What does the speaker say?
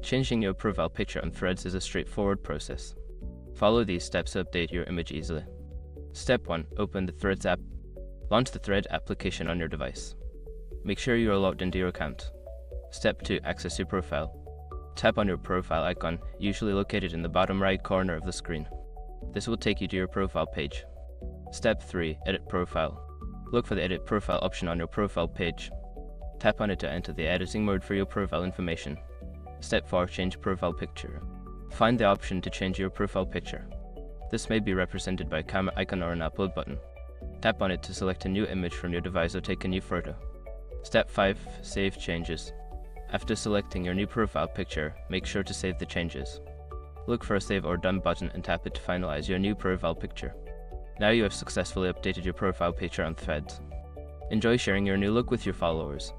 Changing your profile picture on Threads is a straightforward process. Follow these steps to update your image easily. Step 1. Open the Threads app. Launch the Thread application on your device. Make sure you are logged into your account. Step 2. Access your profile. Tap on your profile icon, usually located in the bottom right corner of the screen. This will take you to your profile page. Step 3. Edit profile. Look for the Edit Profile option on your profile page. Tap on it to enter the editing mode for your profile information. Step 4. Change profile picture. Find the option to change your profile picture. This may be represented by a camera icon or an upload button. Tap on it to select a new image from your device or take a new photo. Step 5. Save changes. After selecting your new profile picture, make sure to save the changes. Look for a Save or Done button and tap it to finalize your new profile picture. Now you have successfully updated your profile picture on Threads. Enjoy sharing your new look with your followers.